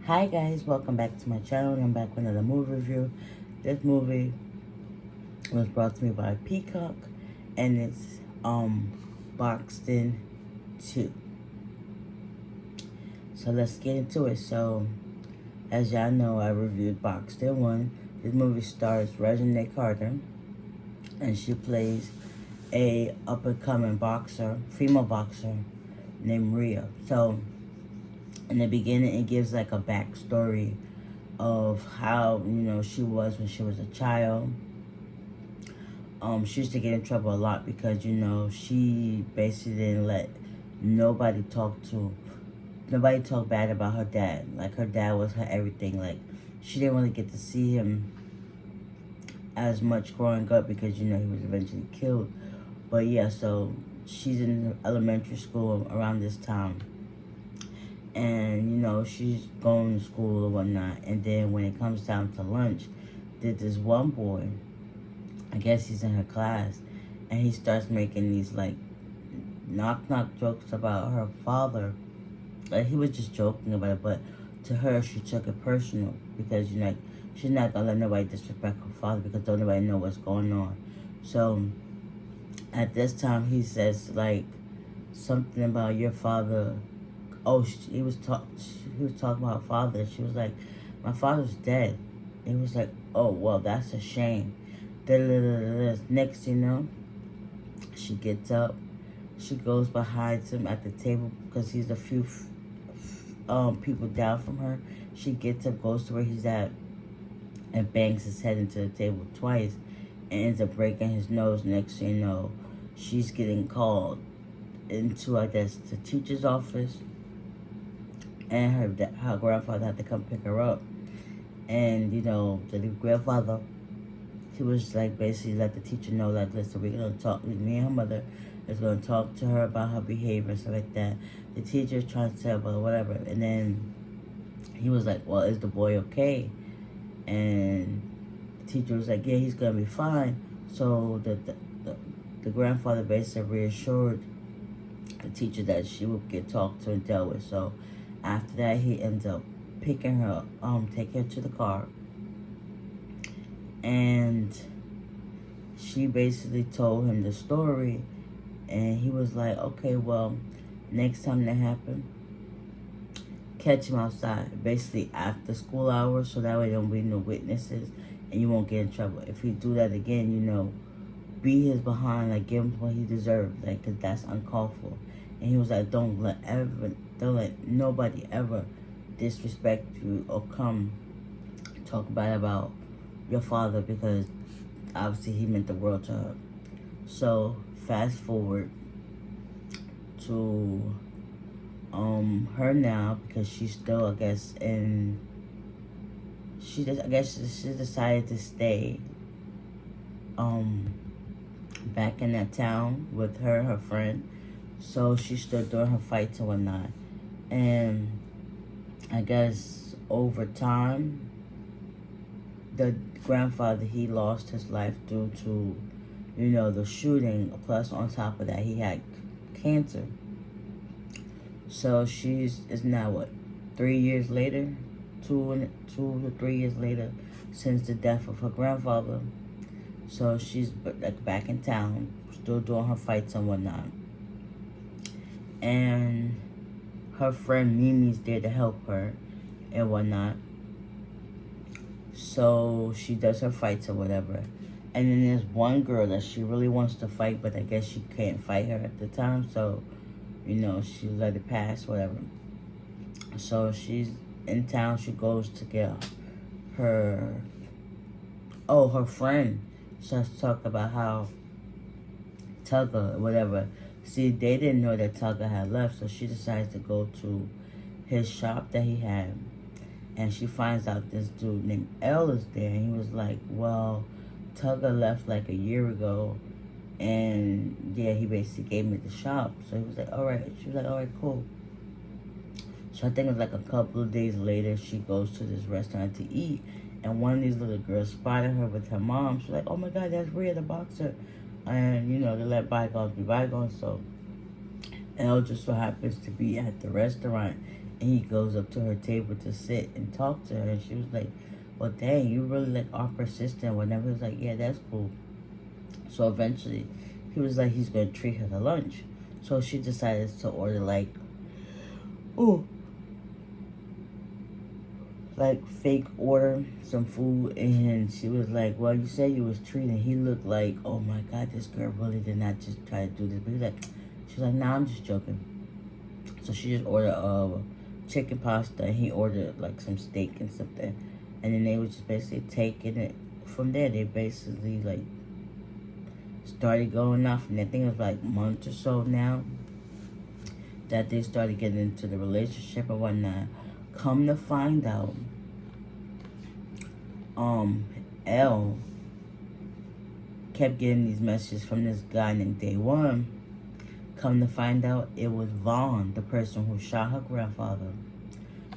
Hi guys, welcome back to my channel. I'm back with another movie review. This movie was brought to me by Peacock, and it's Boxton 2. So let's get into it. So as y'all know, I reviewed Boxton 1. This movie stars Regina Carter, and she plays a up-and-coming boxer, female boxer named Rhea. So in the beginning, it gives like a backstory of how, she was when she was a child. She used to get in trouble a lot because, she basically didn't let nobody talk bad about her dad. Like, her dad was her everything. Like, she didn't really get to see him as much growing up because, he was eventually killed. But yeah, so she's in elementary school around this time. And, she's going to school or whatnot. And then when it comes down to lunch, there's this one boy, I guess he's in her class, and he starts making these, like, knock-knock jokes about her father. Like, he was just joking about it, but to her, she took it personal. Because, she's not going to let nobody disrespect her father because don't nobody know what's going on. So, at this time, he says, like, something about your father. Oh, he was talking about her father. She was like, my father's dead. He was like, oh, well, that's a shame. Next, she gets up. She goes behind him at the table because he's a few people down from her. She gets up, goes to where he's at, and bangs his head into the table twice and ends up breaking his nose. Next thing you know, she's getting called into, I guess, the teacher's office. And her grandfather had to come pick her up. And, the grandfather, he was like, basically let the teacher know, like, listen, we're going to talk, me and her mother is going to talk to her about her behavior and stuff like that. The teacher's trying to tell her whatever. And then he was like, well, is the boy okay? And the teacher was like, yeah, he's going to be fine. So the grandfather basically reassured the teacher that she would get talked to and dealt with. So after that, he ends up picking her up, taking her to the car. And she basically told him the story. And he was like, okay, well, next time that happens, catch him outside. Basically after school hours, so that way there won't be no witnesses and you won't get in trouble. If he do that again, beat his behind, like, give him what he deserved, like, because that's uncalled for. And he was like, don't let nobody ever disrespect you or come talk bad about your father, because obviously he meant the world to her. So fast forward to her now, because she's still, I guess, she decided to stay back in that town with her friend. So she stood during her fights and whatnot. And I guess over time, the grandfather, he lost his life due to, the shooting. Plus, on top of that, he had cancer. So it's now, what, 3 years later? 2 to 3 years later since the death of her grandfather. So she's, like, back in town, still doing her fights and whatnot. And her friend Mimi's there to help her and whatnot. So she does her fights or whatever. And then there's one girl that she really wants to fight, but I guess she can't fight her at the time. So, she let it pass, whatever. So she's in town. She goes to get her friend starts to talk about how Tugger, whatever. See, they didn't know that Tugger had left, so she decides to go to his shop that he had. And she finds out this dude named L is there. And he was like, well, Tugger left like a year ago. And yeah, he basically gave me the shop. So he was like, all right. She was like, all right, cool. So I think it was like a couple of days later, she goes to this restaurant to eat. And one of these little girls spotted her with her mom. She's like, oh my God, that's Rhea the boxer. And, they let bygones be bygones. So Elle just so happens to be at the restaurant. And he goes up to her table to sit and talk to her. And she was like, well, dang, you really like are persistent. Whenever he was like, yeah, that's cool. So eventually, he was like, he's going to treat her to lunch. So she decided to order oh, fake order some food. And she was like, well, you said you was treating. He looked like, oh my God, this girl really did not just try to do this. But she's like, nah, I'm just joking. So she just ordered chicken pasta, and he ordered like some steak and something. And then they was just basically taking it from there. They basically like started going off, and I think it was like months or so now that they started getting into the relationship and whatnot. Come to find out, Elle kept getting these messages from this guy named Day One. Come to find out, it was Vaughn, the person who shot her grandfather.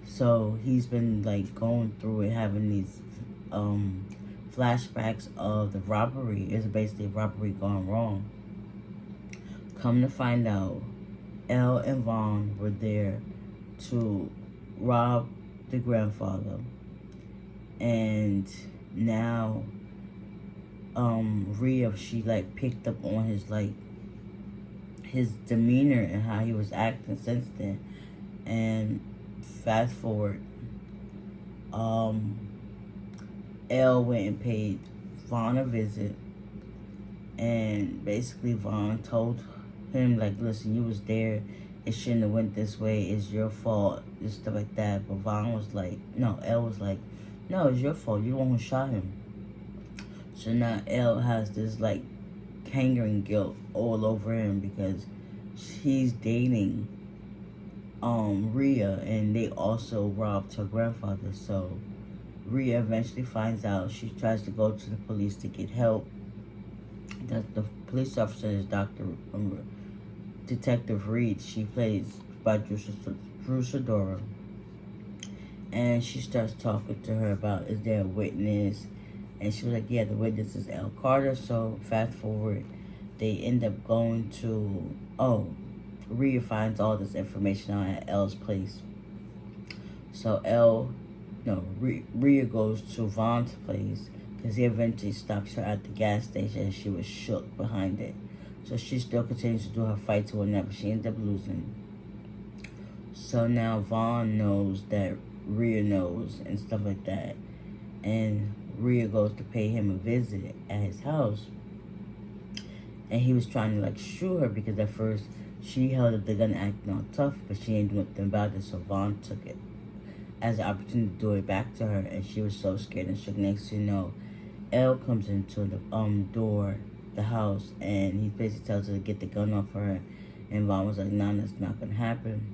So he's been like going through it, having these flashbacks of the robbery. It's basically a robbery gone wrong. Come to find out, Elle and Vaughn were there to rob the grandfather. And now Rhea, she like picked up on his demeanor and how he was acting since then. And fast forward, Elle went and paid Vaughn a visit, and basically Vaughn told him like, listen, you was there, it shouldn't have went this way, it's your fault, and stuff like that. But Vaughn was like, no, Elle was like, no, it's your fault, you're the one who shot him. So now Elle has this like hangering guilt all over him because he's dating Rhea, and they also robbed her grandfather. So Rhea eventually finds out. She tries to go to the police to get help. The police officer is Detective Reed. She plays by Drew Sidora. And she starts talking to her about, is there a witness? And she was like, yeah, the witness is Elle Carter. So fast forward, they end up going to, Rhea finds all this information out at Elle's place. So Rhea goes to Vaughn's place because he eventually stops her at the gas station, and she was shook behind it. So she still continues to do her fights or whatever. She ends up losing. So now Vaughn knows that Rhea knows and stuff like that. And Rhea goes to pay him a visit at his house. And he was trying to like shoot her because at first she held up the gun acting all tough, but she ain't doing nothing about it. So Vaughn took it as an opportunity to do it back to her, and she was so scared and shook. Next thing you know, Elle comes into the house, and he basically tells her to get the gun off her, and Vaughn was like, nah, that's not gonna happen.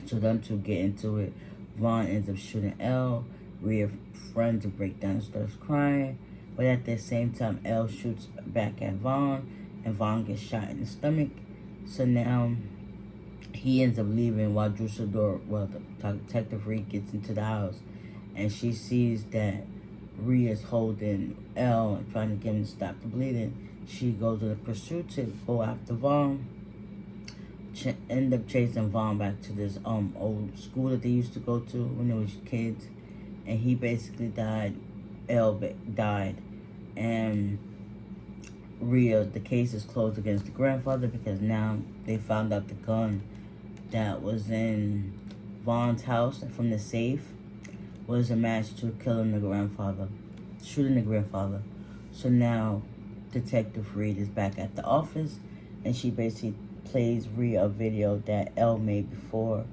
So them two get into it. Vaughn ends up shooting Elle. Rhea friends break down and starts crying, but at the same time, Elle shoots back at Vaughn, and Vaughn gets shot in the stomach. So now he ends up leaving while the Detective Reed gets into the house, and she sees that Rhea's holding Elle and trying to get him to stop the bleeding. She goes in a pursuit to go after Vaughn. End up chasing Vaughn back to this old school that they used to go to when they was kids, and he basically died. Elle died, and Rhea, the case is closed against the grandfather because now they found out the gun that was in Vaughn's house from the safe was a match to shooting the grandfather. So now Detective Reed is back at the office, and she basically plays Rhea a video that Elle made before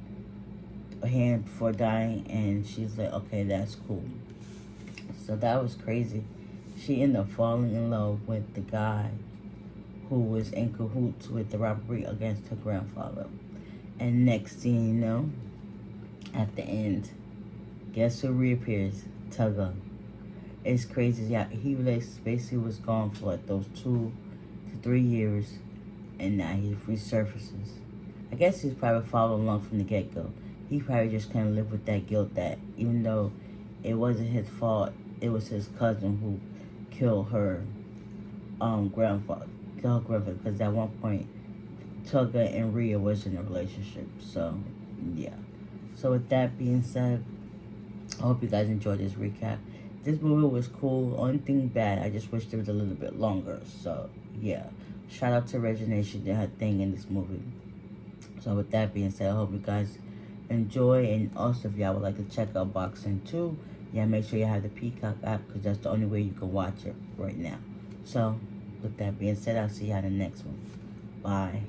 dying, and she's like, okay, that's cool. So that was crazy. She ended up falling in love with the guy who was in cahoots with the robbery against her grandfather. And next thing you know, at the end, guess who reappears? Tugger. It's crazy. Yeah, he basically was gone for like those 2 to 3 years, and now he resurfaces. I guess he's probably following along from the get-go. He probably just kind of lived with that guilt that even though it wasn't his fault, it was his cousin who killed her grandfather. Because at one point, Tugger and Rhea was in a relationship. So, yeah. So with that being said, I hope you guys enjoyed this recap. This movie was cool. Only thing bad, I just wished it was a little bit longer. So yeah, shout out to Regina. She did her thing in this movie. So with that being said, I hope you guys enjoy. And also, if y'all would like to check out boxing too, yeah, make sure you have the Peacock app, because that's the only way you can watch it right now. So with that being said, I'll see you on the next one. Bye.